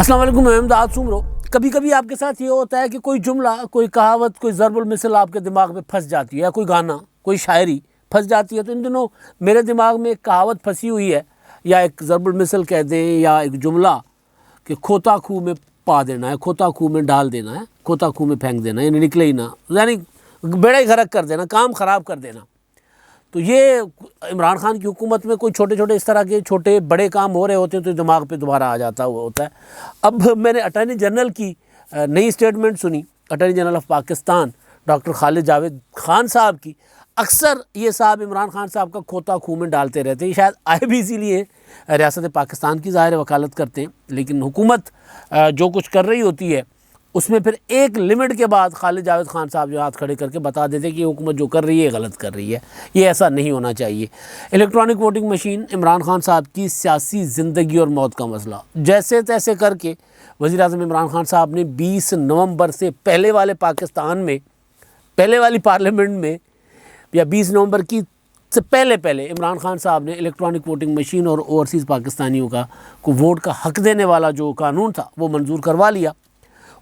السلام علیکم، میں امداد سمرو۔ کبھی کبھی آپ کے ساتھ یہ ہوتا ہے کہ کوئی جملہ، کوئی کہاوت، کوئی ضرب المثل آپ کے دماغ میں پھنس جاتی ہے، یا کوئی گانا، کوئی شاعری پھنس جاتی ہے۔ تو ان دنوں میرے دماغ میں ایک کہاوت پھنسی ہوئی ہے، یا ایک ضرب المثل کہہ دیں، یا ایک جملہ کہ کھوتا کھو میں پا دینا ہے، کھوتا کھو میں ڈال دینا ہے، کھوتا کھو میں پھینک دینا ہے، یعنی نکلے ہی نہ، یعنی بیڑا ہی غرق کر دینا، کام خراب کر دینا۔ تو یہ عمران خان کی حکومت میں کوئی چھوٹے چھوٹے اس طرح کے چھوٹے بڑے کام ہو رہے ہوتے ہیں تو دماغ پہ دوبارہ آ جاتا ہوا ہوتا ہے۔ اب میں نے اٹارنی جنرل کی نئی اسٹیٹمنٹ سنی، attorney general of Pakistan doctor Khalid Javed Khan صاحب کی۔ اکثر یہ صاحب عمران خان صاحب کا کھوتا کھو میں ڈالتے رہتے ہیں، شاید آئے بھی اسی لیے ریاست پاکستان کی ظاہر وکالت کرتے ہیں، لیکن حکومت جو کچھ کر رہی ہوتی ہے اس میں پھر ایک لمٹ کے بعد خالد جاوید خان صاحب جو ہاتھ کھڑے کر کے بتا دیتے کہ یہ حکومت جو کر رہی ہے غلط کر رہی ہے، یہ ایسا نہیں ہونا چاہیے۔ Electronic voting machine Imran Khan صاحب کی سیاسی زندگی اور موت کا مسئلہ، جیسے تیسے کر کے وزیر اعظم عمران خان صاحب نے 20 نومبر سے پہلے والے پاکستان میں، پہلے والی پارلیمنٹ میں، یا 20 نومبر کی سے پہلے عمران خان صاحب نے الیکٹرانک ووٹنگ مشین اور اوورسیز پاکستانیوں کو ووٹ کا حق دینے والا جو قانون تھا وہ منظور کروا لیا۔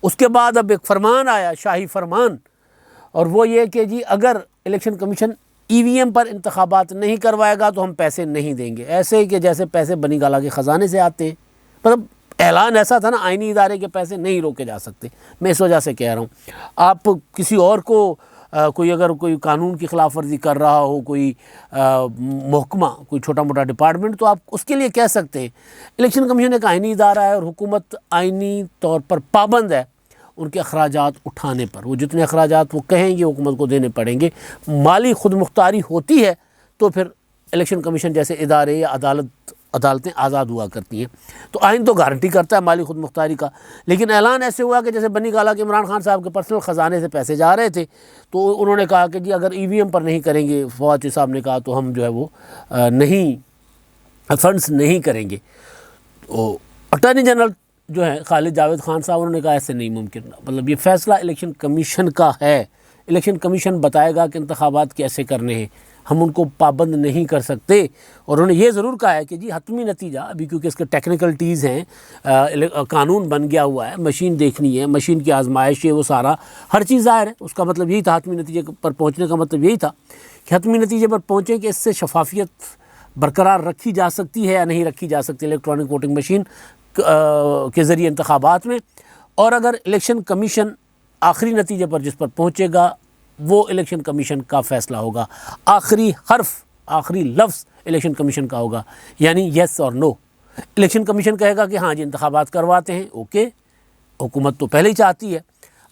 اس کے بعد اب ایک فرمان آیا، شاہی فرمان، اور وہ یہ کہ جی اگر الیکشن کمیشن ای وی ایم پر انتخابات نہیں کروائے گا تو ہم پیسے نہیں دیں گے، ایسے ہی کہ جیسے پیسے بنی گالہ کے خزانے سے آتے ہیں۔ مطلب اعلان ایسا تھا نا، آئینی ادارے کے پیسے نہیں روکے جا سکتے۔ میں اس وجہ سے کہہ رہا ہوں، آپ کسی اور کو کوئی اگر کوئی قانون کی خلاف ورزی کر رہا ہو، کوئی محکمہ، کوئی چھوٹا موٹا ڈپارٹمنٹ، تو آپ اس کے لیے کہہ سکتے ہیں۔ الیکشن کمیشن ایک آئینی ادارہ ہے اور حکومت آئینی طور پر پابند ہے ان کے اخراجات اٹھانے پر۔ وہ جتنے اخراجات وہ کہیں گے حکومت کو دینے پڑیں گے۔ مالی خود مختاری ہوتی ہے تو پھر الیکشن کمیشن جیسے ادارے یا عدالتیں آزاد ہوا کرتی ہیں، تو آئین تو گارنٹی کرتا ہے مالی خود مختاری کا۔ لیکن اعلان ایسے ہوا کہ جیسے بنی گالہ کے عمران خان صاحب کے پرسنل خزانے سے پیسے جا رہے تھے، تو انہوں نے کہا کہ جی اگر ای وی ایم پر نہیں کریں گے، فواد چودھری صاحب نے کہا، تو ہم جو ہے وہ فنڈز نہیں کریں گے۔ تو اٹارنی جنرل جو ہے خالد جاوید خان صاحب، انہوں نے کہا ایسے نہیں ممکن، مطلب یہ فیصلہ الیکشن کمیشن کا ہے، الیکشن کمیشن بتائے گا کہ انتخابات کیسے کرنے ہیں، ہم ان کو پابند نہیں کر سکتے۔ اور انہوں نے یہ ضرور کہا ہے کہ جی حتمی نتیجہ ابھی، کیونکہ اس کے ٹیکنیکلٹیز ہیں، قانون بن گیا ہوا ہے، مشین دیکھنی ہے، مشین کی آزمائش ہے، وہ سارا ہر چیز ظاہر ہے۔ اس کا مطلب یہی تھا، حتمی نتیجے پر پہنچنے کا مطلب یہی تھا کہ حتمی نتیجے پر پہنچیں کہ اس سے شفافیت برقرار رکھی جا سکتی ہے یا نہیں رکھی جا سکتی الیکٹرانک ووٹنگ مشین کے ذریعے انتخابات میں۔ اور اگر الیکشن کمیشن آخری نتیجے پر جس پر پہنچے گا وہ الیکشن کمیشن کا فیصلہ ہوگا، آخری حرف، آخری لفظ الیکشن کمیشن کا ہوگا، یعنی یس اور نو۔ الیکشن کمیشن کہے گا کہ ہاں جی انتخابات کرواتے ہیں، اوکے، حکومت تو پہلے ہی چاہتی ہے۔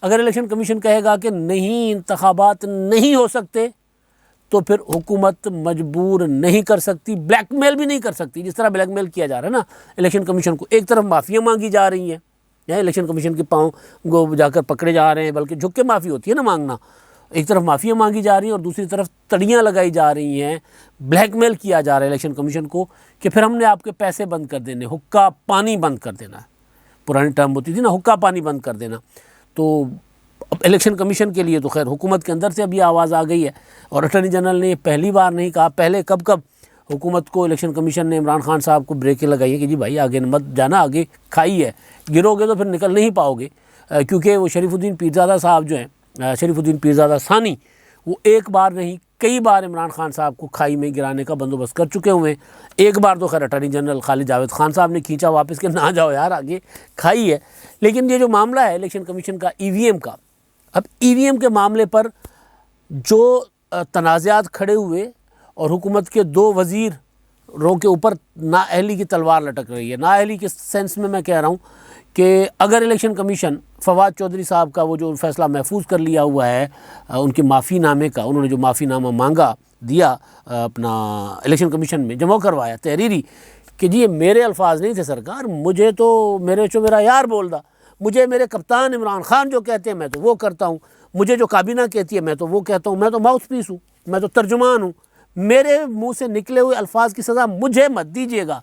اگر الیکشن کمیشن کہے گا کہ نہیں، انتخابات نہیں ہو سکتے، تو پھر حکومت مجبور نہیں کر سکتی، بلیک میل بھی نہیں کر سکتی، جس طرح بلیک میل کیا جا رہا ہے نا الیکشن کمیشن کو۔ ایک طرف معافیاں مانگی جا رہی ہیں، الیکشن کمیشن کے پاؤں کو جا کر پکڑے جا رہے ہیں، بلکہ جھک کے معافی ہوتی ہے نا مانگنا۔ ایک طرف معافیاں مانگی جا رہی ہیں اور دوسری طرف تڑیاں لگائی جا رہی ہیں، بلیک میل کیا جا رہا ہے الیکشن کمیشن کو کہ پھر ہم نے آپ کے پیسے بند کر دینے، حقہ پانی بند کر دینا ہے۔ پرانی ٹرم ہوتی تھی نا، حقہ پانی بند کر دینا۔ تو اب الیکشن کمیشن کے لیے تو خیر حکومت کے اندر سے ابھی آواز آ گئی ہے، اور اٹارنی جنرل نے یہ پہلی بار نہیں کہا، پہلے کب حکومت کو الیکشن کمیشن نے عمران خان صاحب کو بریکیں لگائی ہیں کہ جی بھائی آگے مت جانا، آگے کھائی ہے، گرو گے تو پھر نکل نہیں پاؤ گے، کیونکہ وہ شریف الدین پیرزادہ صاحب جو ہیں، شریف الدین پیرزادہ ثانی، وہ ایک بار نہیں کئی بار عمران خان صاحب کو کھائی میں گرانے کا بندوبست کر چکے ہوئے ہیں۔ ایک بار تو خیر اٹارنی جنرل خالد جاوید خان صاحب نے کھینچا واپس کہ نہ جاؤ یار، آگے کھائی ہے۔ لیکن یہ جو معاملہ ہے الیکشن کمیشن کا ای وی ایم کا، اب ای وی ایم کے معاملے پر جو تنازعات کھڑے ہوئے اور حکومت کے 2 وزیروں کے اوپر نااہلی کی تلوار لٹک رہی ہے۔ نااہلی کے سینس میں کہہ رہا ہوں کہ اگر الیکشن کمیشن فواد چودھری صاحب کا وہ جو فیصلہ محفوظ کر لیا ہوا ہے، ان کے معافی نامے کا، انہوں نے جو معافی نامہ مانگا، دیا اپنا الیکشن کمیشن میں جمع کروایا تحریری، کہ جی یہ میرے الفاظ نہیں تھے سرکار، مجھے تو میرا یار بول دا، مجھے میرے کپتان عمران خان جو کہتے ہیں میں تو وہ کرتا ہوں، مجھے جو کابینہ کہتی ہے میں تو وہ کہتا ہوں، میں تو ماؤتھ پیس ہوں، میں تو ترجمان ہوں، میرے منہ سے نکلے ہوئے الفاظ کی سزا مجھے مت دیجیے گا۔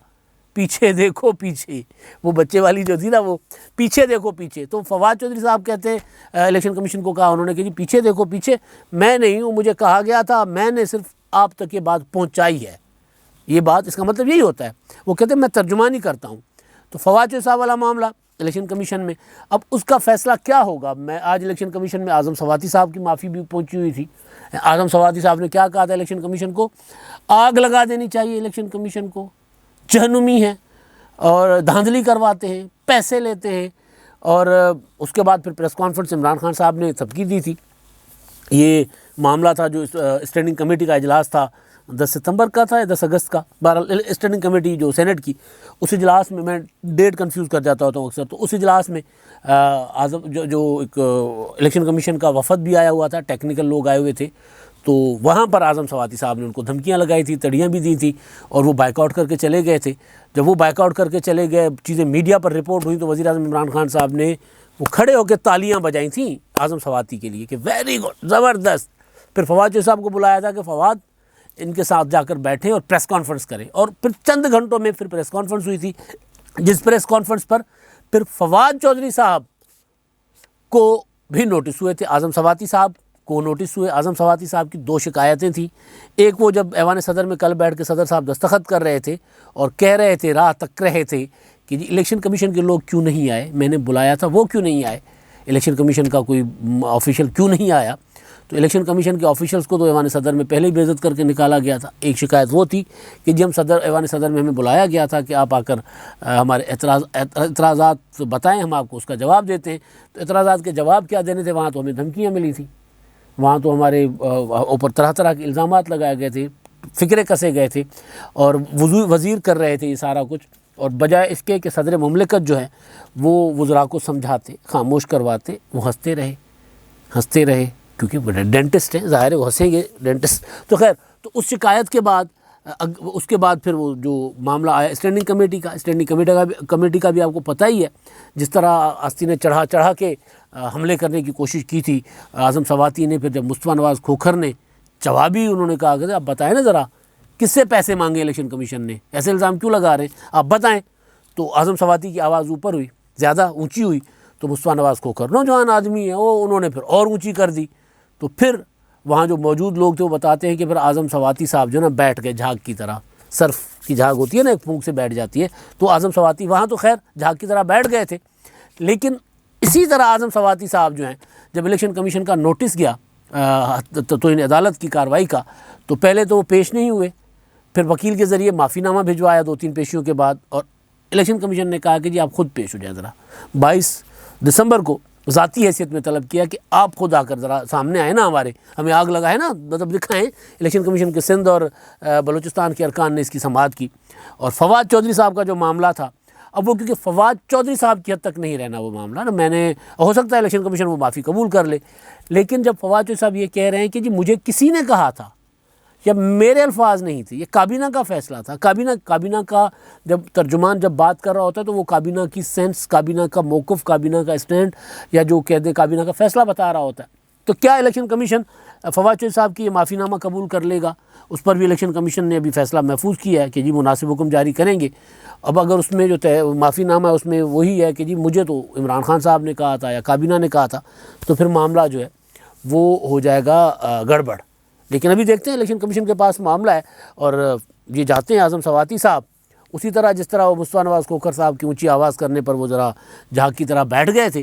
پیچھے دیکھو پیچھے، وہ بچے والی جو تھی نا، وہ پیچھے دیکھو پیچھے۔ تو فواد چودھری صاحب کہتے ہیں الیکشن کمیشن کو کہا انہوں نے کہ جی پیچھے دیکھو پیچھے، میں نہیں ہوں، مجھے کہا گیا تھا، میں نے صرف آپ تک یہ بات پہنچائی ہے۔ یہ بات، اس کا مطلب یہی ہوتا ہے، وہ کہتے ہیں میں ترجمانی کرتا ہوں۔ تو فواد چودھری صاحب والا معاملہ الیکشن کمیشن میں. اب اس کا فیصلہ کیا ہوگا؟ میں آج الیکشن کمیشن میں اعظم سواتی صاحب کی معافی بھی پہنچی ہوئی تھی. اعظم سواتی صاحب نے کیا کہا تھا الیکشن کمیشن کو؟ آگ لگا دینی چاہیے الیکشن کمیشن کو، جہنمی ہے اور دھاندلی کرواتے ہیں، پیسے لیتے ہیں. اور اس کے بعد پھر پریس کانفرنس عمران خان صاحب نے سبکی دی تھی. یہ معاملہ تھا جو اسٹینڈنگ کمیٹی کا اجلاس تھا 10 ستمبر کا تھا یا 10 اگست کا، بہرحال اسٹینڈنگ کمیٹی جو سینٹ کی، اس اجلاس میں ڈیٹ کنفیوز کر جاتا ہوتا ہوں اکثر. تو اس اجلاس میں اعظم جو ایک الیکشن کمیشن کا وفد بھی آیا ہوا تھا، ٹیکنیکل لوگ آئے ہوئے تھے. تو وہاں پر اعظم سواتی صاحب نے ان کو دھمکیاں لگائی تھی، تڑیاں بھی دی تھی، اور وہ بائیک آؤٹ کر کے چلے گئے تھے. جب وہ بائیک آؤٹ کر کے چلے گئے، چیزیں میڈیا پر رپورٹ ہوئی، تو وزیر اعظم عمران خان صاحب نے وہ کھڑے ہو کے تالیاں بجائی تھیں اعظم سواتی کے لیے کہ ویری گڈ، زبردست. پھر فواد چوہدری صاحب کو بلایا تھا کہ فواد ان کے ساتھ جا کر بیٹھیں اور پریس کانفرنس کریں. اور پھر چند گھنٹوں میں پھر پریس کانفرنس ہوئی تھی، جس پریس کانفرنس پر پھر فواد چوہدری صاحب کو بھی نوٹس ہوئے تھے، اعظم سواتی صاحب کو نوٹس ہوئے. اعظم سواتی صاحب کی 2 شکایتیں تھیں. ایک، وہ جب ایوان صدر میں کل بیٹھ کے صدر صاحب دستخط کر رہے تھے اور کہہ رہے تھے، راہ تک رہے تھے کہ جی الیکشن کمیشن کے لوگ کیوں نہیں آئے، میں نے بلایا تھا وہ کیوں نہیں آئے، الیکشن کمیشن کا کوئی آفیشل کیوں نہیں آیا. تو الیکشن کمیشن کے آفیشلز کو تو ایوان صدر میں پہلے ہی بے عزت کر کے نکالا گیا تھا. ایک شکایت وہ تھی کہ جی ہم ایوان صدر میں ہمیں بلایا گیا تھا کہ آپ آ کر ہمارے اعتراضات بتائیں، ہم آپ کو اس کا جواب دیتے ہیں. تو اعتراضات کے جواب کیا دینے تھے؟ وہاں تو ہمیں دھمکیاں ملی تھیں، وہاں تو ہمارے اوپر طرح طرح کے الزامات لگائے گئے تھے، فکرے کسے گئے تھے، اور وزیر کر رہے تھے یہ سارا کچھ. اور بجائے اس کے کہ صدر مملکت جو ہے وہ وزراء کو سمجھاتے، خاموش کرواتے، وہ ہنستے رہے کیونکہ وہ ڈینٹسٹ ہیں، ظاہر ہے وہ ہنسیں گے ڈینٹسٹ. تو خیر، تو اس شکایت کے بعد اس کے بعد پھر وہ جو معاملہ آیا اسٹینڈنگ کمیٹی کا بھی آپ کو پتہ ہی ہے، جس طرح آستین نے چڑھا کے حملے کرنے کی کوشش کی تھی اعظم سواتی نے. پھر جب مصطفیٰ نواز کھوکھر نے جوابی انہوں نے کہا کہ آپ بتائیں نا ذرا کس سے پیسے مانگے الیکشن کمیشن نے، ایسے الزام کیوں لگا رہے ہیں، آپ بتائیں. تو اعظم سواتی کی آواز اوپر ہوئی، زیادہ اونچی ہوئی. تو مصطفیٰ نواز کھوکھر نوجوان آدمی ہے، وہ انہوں نے پھر اور اونچی کر دی. تو پھر وہاں جو موجود لوگ تھے وہ بتاتے ہیں کہ پھر اعظم سواتی صاحب جو نا بیٹھ گئے جھاگ کی طرح، صرف کی جھاگ ہوتی ہے نا، ایک پھونک سے بیٹھ جاتی ہے. تو اعظم سواتی وہاں تو خیر جھاگ کی طرح بیٹھ گئے تھے. لیکن اسی طرح اعظم سواتی صاحب جو ہیں، جب الیکشن کمیشن کا نوٹس گیا توہین عدالت کی کارروائی کا، تو پہلے تو وہ پیش نہیں ہوئے. پھر وکیل کے ذریعے معافی نامہ بھجوایا 2-3 پیشیوں کے بعد، اور الیکشن کمیشن نے کہا کہ جی آپ خود پیش ہو جائیں ذرا. 22 دسمبر کو ذاتی حیثیت میں طلب کیا کہ آپ خود آ کر ذرا سامنے آئے نا، ہمیں آگ لگائے نا، مطلب دکھائیں. الیکشن کمیشن کے سندھ اور بلوچستان کے ارکان نے اس کی سماعت کی. اور فواد چوہدری صاحب کا جو معاملہ تھا، اب وہ کیونکہ فواد چوہدری صاحب کی حد تک نہیں رہنا وہ معاملہ نا، میں نے ہو سکتا ہے الیکشن کمیشن وہ معافی قبول کر لے. لیکن جب فواد چوہدری صاحب یہ کہہ رہے ہیں کہ جی مجھے کسی نے کہا تھا، یا میرے الفاظ نہیں تھے، یہ کابینہ کا فیصلہ تھا. کابینہ کا جب ترجمان جب بات کر رہا ہوتا ہے تو وہ کابینہ کی سینس، کابینہ کا موقف، کابینہ کا اسٹینڈ، یا جو کہہ دیں کابینہ کا فیصلہ بتا رہا ہوتا ہے. تو کیا الیکشن کمیشن فواد چوہدری صاحب کی یہ معافی نامہ قبول کر لے گا؟ اس پر بھی الیکشن کمیشن نے ابھی فیصلہ محفوظ کیا ہے کہ جی مناسب حکم جاری کریں گے. اب اگر اس میں جو معافی نامہ ہے اس میں وہی ہے کہ جی مجھے تو عمران خان صاحب نے کہا تھا یا کابینہ نے کہا تھا، تو پھر معاملہ جو ہے وہ ہو جائے گا گڑبڑ. لیکن ابھی دیکھتے ہیں الیکشن کمیشن کے پاس معاملہ ہے، اور یہ جاتے ہیں اعظم سواتی صاحب اسی طرح جس طرح وہ مصطفیٰ نواز کھوکھر صاحب کی اونچی آواز کرنے پر وہ ذرا جھاگ کی طرح بیٹھ گئے تھے.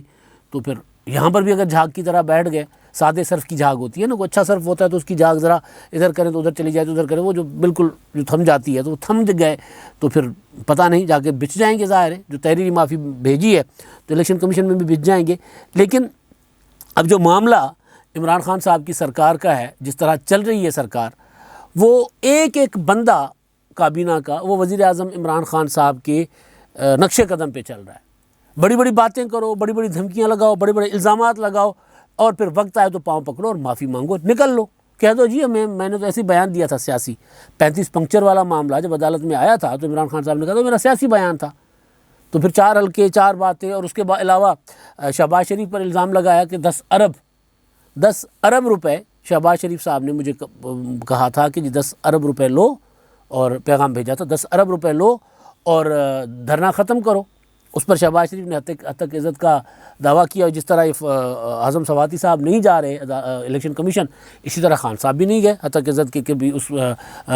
تو پھر یہاں پر بھی اگر جھاگ کی طرح بیٹھ گئے، سادے صرف کی جھاگ ہوتی ہے نا، کوئی اچھا صرف ہوتا ہے تو اس کی جھاگ ذرا ادھر کریں تو ادھر چلی جائے، تو ادھر کریں، وہ جو بالکل جو تھم جاتی ہے، تو وہ تھم گئے. تو پھر پتہ نہیں جا کے بچ جائیں گے، ظاہر ہے جو تحریری معافی بھیجی ہے تو الیکشن کمیشن میں بھی بچ جائیں گے. لیکن اب جو معاملہ عمران خان صاحب کی سرکار کا ہے، جس طرح چل رہی ہے سرکار، وہ ایک بندہ کابینہ کا وہ وزیر اعظم عمران خان صاحب کے نقش قدم پہ چل رہا ہے. بڑی بڑی باتیں کرو، بڑی بڑی دھمکیاں لگاؤ، بڑے بڑے الزامات لگاؤ، اور پھر وقت آئے تو پاؤں پکڑو اور معافی مانگو، نکل لو، کہہ دو جی میں نے تو ایسے بیان دیا تھا سیاسی. 35 پنکچر والا معاملہ جب عدالت میں آیا تھا تو عمران خان صاحب نے کہا تو میرا سیاسی بیان تھا. تو پھر 4 حلقے 4 باتیں، اور اس کے علاوہ شہباز شریف پر الزام لگایا کہ 10 ارب روپے شہباز شریف صاحب نے مجھے کہا تھا کہ جی 10 ارب روپے لو، اور پیغام بھیجا تھا 10 ارب روپے لو اور دھرنا ختم کرو. اس پر شہباز شریف نے حد تک عزت کا دعویٰ کیا. جس طرح اعظم سواتی صاحب نہیں جا رہے الیکشن کمیشن، اسی طرح خان صاحب بھی نہیں گئے حد تک عزت کے بھی اس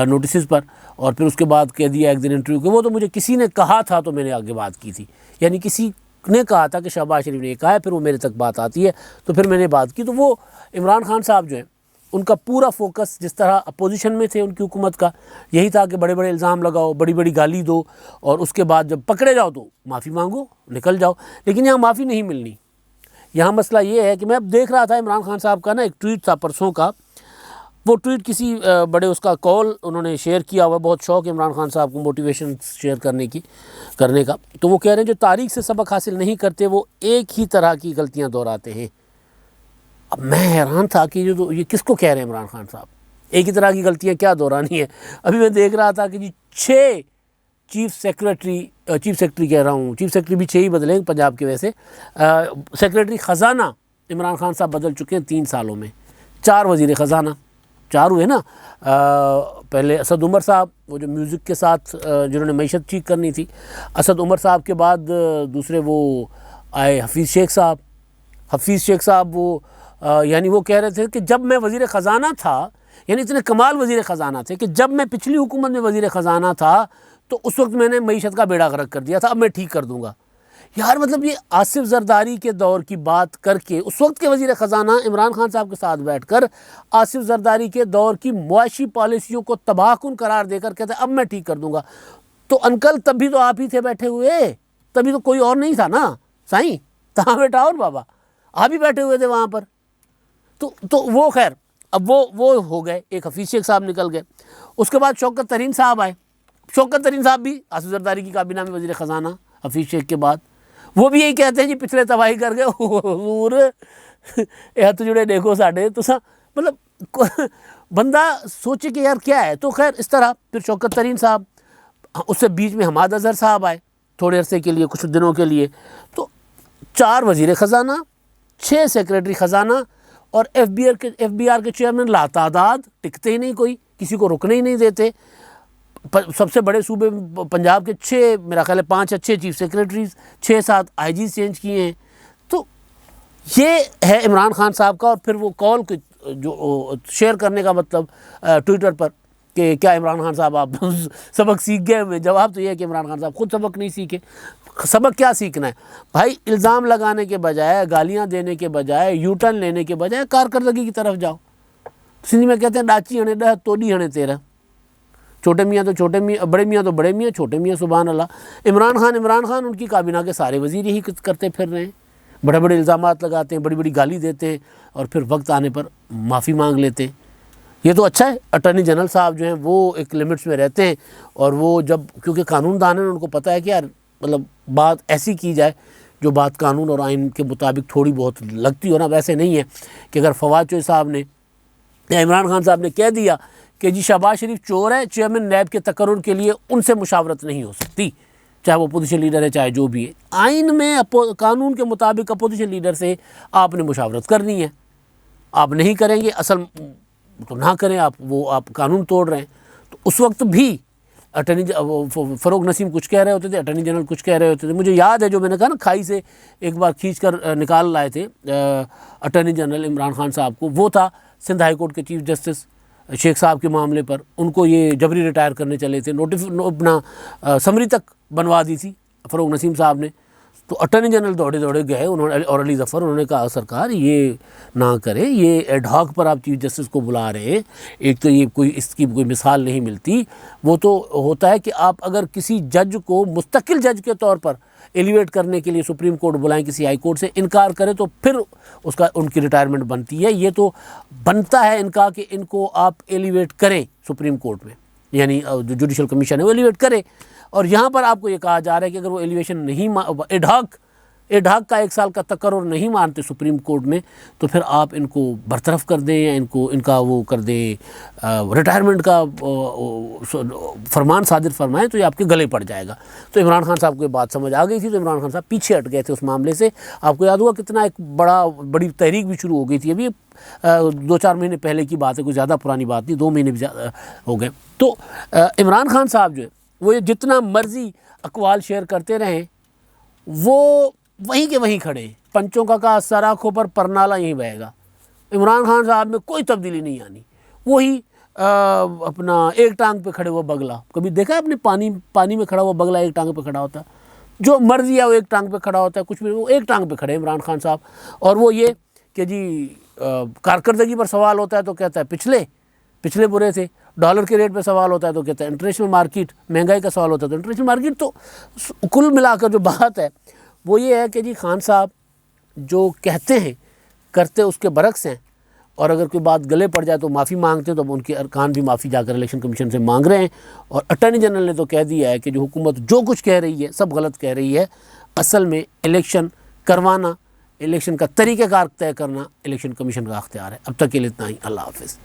نوٹسز پر. اور پھر اس کے بعد کہہ دیا ایک دن انٹرویو کہ وہ تو مجھے کسی نے کہا تھا تو میں نے آگے بات کی تھی، یعنی کسی نے کہا تھا کہ شہباز شریف نے یہ کہا ہے، پھر وہ میرے تک بات آتی ہے تو پھر میں نے بات کی. تو وہ عمران خان صاحب جو ہیں ان کا پورا فوکس جس طرح اپوزیشن میں تھے ان کی حکومت کا یہی تھا کہ بڑے بڑے الزام لگاؤ، بڑی بڑی گالی دو، اور اس کے بعد جب پکڑے جاؤ تو معافی مانگو، نکل جاؤ. لیکن یہاں معافی نہیں ملنی. یہاں مسئلہ یہ ہے کہ میں اب دیکھ رہا تھا عمران خان صاحب کا نا ایک ٹویٹ تھا پرسوں کا. وہ ٹویٹ کسی بڑے اس کا کال انہوں نے شیئر کیا ہوا. بہت شوق ہے عمران خان صاحب کو موٹیویشن شیئر کرنے کا. تو وہ کہہ رہے ہیں جو تاریخ سے سبق حاصل نہیں کرتے وہ ایک ہی طرح کی غلطیاں دہراتے ہیں. اب میں حیران تھا کہ یہ کس کو کہہ رہے ہیں عمران خان صاحب، ایک ہی طرح کی غلطیاں کیا دہرانی ہے. ابھی میں دیکھ رہا تھا کہ جی 6 چیف سیکرٹری کہہ رہا ہوں، چیف سیکرٹری بھی 6 ہی بدلے ہیں پنجاب کے. ویسے سیکرٹری خزانہ عمران خان صاحب بدل چکے ہیں 3 سالوں میں. 4 وزیر خزانہ، 4 ہوئے نا. پہلے اسد عمر صاحب وہ جو میوزک کے ساتھ جنہوں نے معیشت ٹھیک کرنی تھی. اسد عمر صاحب کے بعد دوسرے وہ آئے حفیظ شیخ صاحب وہ یعنی وہ کہہ رہے تھے کہ جب میں وزیر خزانہ تھا، یعنی اتنے کمال وزیر خزانہ تھے کہ جب میں پچھلی حکومت میں وزیر خزانہ تھا تو اس وقت میں نے معیشت کا بیڑا غرق کر دیا تھا، اب میں ٹھیک کر دوں گا. یار مطلب یہ آصف زرداری کے دور کی بات کر کے اس وقت کے وزیر خزانہ عمران خان صاحب کے ساتھ بیٹھ کر آصف زرداری کے دور کی معاشی پالیسیوں کو تباہ کن قرار دے کر کہتے ہیں اب میں ٹھیک کر دوں گا. تو انکل تب بھی تو آپ ہی تھے بیٹھے ہوئے، تبھی تو کوئی اور نہیں تھا نا سائیں، تہاں بیٹا اور بابا آپ ہی بیٹھے ہوئے تھے وہاں پر. تو وہ خیر اب وہ ہو گئے. ایک حفیظ شیخ صاحب نکل گئے. اس کے بعد شوکت ترین صاحب آئے. شوکت ترین صاحب بھی آصف زرداری کی کابینہ میں وزیر خزانہ حفیظ شیخ کے بعد. وہ بھی یہی کہتے ہیں جی پچھلے تباہی کر گئے حضور ہاتھ جڑے دیکھو ساڈے تو مطلب بندہ سوچے کہ یار کیا ہے. تو خیر اس طرح پھر شوکت ترین صاحب، اس سے بیچ میں حماد اظہر صاحب آئے تھوڑے عرصے کے لیے، کچھ دنوں کے لیے. تو 4 وزیر خزانہ، 6 سیکرٹری خزانہ اور ایف بی آر کے چیئرمین لاتعداد، ٹکتے ہی نہیں، کوئی کسی کو رکنے ہی نہیں دیتے. سب سے بڑے صوبے پنجاب کے 6 میرا خیال ہے 5 یا 6 چیف سیکرٹریز، 6-7 آئی جیز چینج کیے ہیں. تو یہ ہے عمران خان صاحب کا. اور پھر وہ کال جو شیئر کرنے کا مطلب ٹویٹر پر کہ کیا عمران خان صاحب آپ سبق سیکھ گئے ہوئے. جواب تو یہ ہے کہ عمران خان صاحب خود سبق نہیں سیکھے. سبق کیا سیکھنا ہے بھائی؟ الزام لگانے کے بجائے، گالیاں دینے کے بجائے، یو ٹرن لینے کے بجائے کارکردگی کی طرف جاؤ. سندھی میں کہتے ہیں ڈاچی ہنے 10 توڑی ہنے 13. چھوٹے میاں تو چھوٹے میاں، بڑے میاں تو بڑے میاں، چھوٹے میاں سبحان اللہ. عمران خان ان کی کابینہ کے سارے وزیر یہی کرتے پھر رہے ہیں. بڑے بڑے الزامات لگاتے ہیں، بڑی بڑی گالی دیتے ہیں اور پھر وقت آنے پر معافی مانگ لیتے ہیں. یہ تو اچھا ہے. اٹارنی جنرل صاحب جو ہیں وہ ایک لمٹس میں رہتے ہیں، اور وہ جب کیونکہ قانون دان ہیں ان کو پتہ ہے کہ یار مطلب بات ایسی کی جائے جو بات قانون اور آئین کے مطابق تھوڑی بہت لگتی ہو نا. ویسے نہیں ہے کہ اگر فواد چوہے صاحب نے یا عمران خان صاحب نے کہہ دیا کہ جی شہباز شریف چور ہے، چیئرمین نیب کے تقرر کے لیے ان سے مشاورت نہیں ہو سکتی، چاہے وہ اپوزیشن لیڈر ہے چاہے جو بھی ہے. آئین میں قانون کے مطابق اپوزیشن لیڈر سے آپ نے مشاورت کرنی ہے. آپ نہیں کریں گے اصل تو نہ کریں، آپ قانون توڑ رہے ہیں. تو اس وقت بھی فروغ نسیم کچھ کہہ رہے ہوتے تھے، اٹارنی جنرل کچھ کہہ رہے ہوتے تھے. مجھے یاد ہے جو میں نے کہا نا کھائی سے ایک بار کھینچ کر نکال لائے تھے اٹارنی جنرل عمران خان صاحب کو، وہ تھا سندھ ہائی کورٹ کے چیف جسٹس شیخ صاحب کے معاملے پر. ان کو یہ جبری ریٹائر کرنے چلے تھے، اپنا سمری تک بنوا دی تھی فروغ نسیم صاحب نے. تو اٹارنی جنرل دوڑے گئے انہوں نے، اور علی ظفر، انہوں نے کہا سرکار یہ نہ کریں، یہ ایڈ ہاک پر آپ چیف جسٹس کو بلا رہے ہیں. ایک تو یہ کوئی اس کی کوئی مثال نہیں ملتی. وہ تو ہوتا ہے کہ آپ اگر کسی جج کو مستقل جج کے طور پر ایلیویٹ کرنے کے لیے سپریم کورٹ بلائیں، کسی ہائی کورٹ سے انکار کرے تو پھر ان کی ریٹائرمنٹ بنتی ہے. یہ تو بنتا ہے ان کا کہ ان کو آپ ایلیویٹ کریں سپریم کورٹ میں، یعنی جو جوڈیشل کمیشن ہے وہ ایلیویٹ کرے. اور یہاں پر آپ کو یہ کہا جا رہا ہے کہ اگر وہ ایلیویشن نہیں ایڈ ہاک کا 1 سال کا تقرر نہیں مانتے سپریم کورٹ میں تو پھر آپ ان کو برطرف کر دیں یا ان کا وہ کر دیں، ریٹائرمنٹ کا فرمان صادر فرمائیں تو یہ آپ کے گلے پڑ جائے گا. تو عمران خان صاحب کو یہ بات سمجھ آ گئی تھی، تو عمران خان صاحب پیچھے ہٹ گئے تھے اس معاملے سے. آپ کو یاد ہوا کتنا ایک بڑی تحریک بھی شروع ہو گئی تھی. ابھی 2-4 مہینے پہلے کی بات ہے، کوئی زیادہ پرانی بات نہیں، 2 مہینے بھی ہو گئے. تو عمران خان صاحب جو ہے وہ جتنا مرضی اقوال شیئر کرتے رہیں، وہ وہیں کے وہیں کھڑے ہیں. پنچوں کا کہا سراخوں پر پرنالہ یہیں بہے گا. عمران خان صاحب میں کوئی تبدیلی نہیں آنی. وہی اپنا ایک ٹانگ پہ کھڑے ہوا بگلا. کبھی دیکھا ہے اپنے پانی میں کھڑا ہوا بگلا ایک ٹانگ پہ کھڑا ہوتا؟ جو مرضی ہے وہ ایک ٹانگ پہ کھڑا ہوتا ہے، کچھ بھی وہ ایک ٹانگ پہ کھڑے ہیں عمران خان صاحب. اور وہ یہ کہ جی کارکردگی پر سوال ہوتا ہے تو کہتا ہے پچھلے برے تھے، ڈالر کے ریٹ پہ سوال ہوتا ہے تو کہتا ہے انٹرنیشنل مارکیٹ، مہنگائی کا سوال ہوتا ہے تو انٹرنیشنل مارکیٹ. تو کل ملا کر جو بات ہے وہ یہ ہے کہ جی خان صاحب جو کہتے ہیں کرتے اس کے برعکس ہیں، اور اگر کوئی بات گلے پڑ جائے تو معافی مانگتے ہیں، تو اب ان کے ارکان بھی معافی جا کر الیکشن کمیشن سے مانگ رہے ہیں. اور اٹارنی جنرل نے تو کہہ دیا ہے کہ جو حکومت جو کچھ کہہ رہی ہے سب غلط کہہ رہی ہے، اصل میں الیکشن کروانا، الیکشن کا طریقہ کار طے کرنا الیکشن کمیشن کا اختیار ہے. اب تک کے لیے اتنا ہی، اللہ حافظ.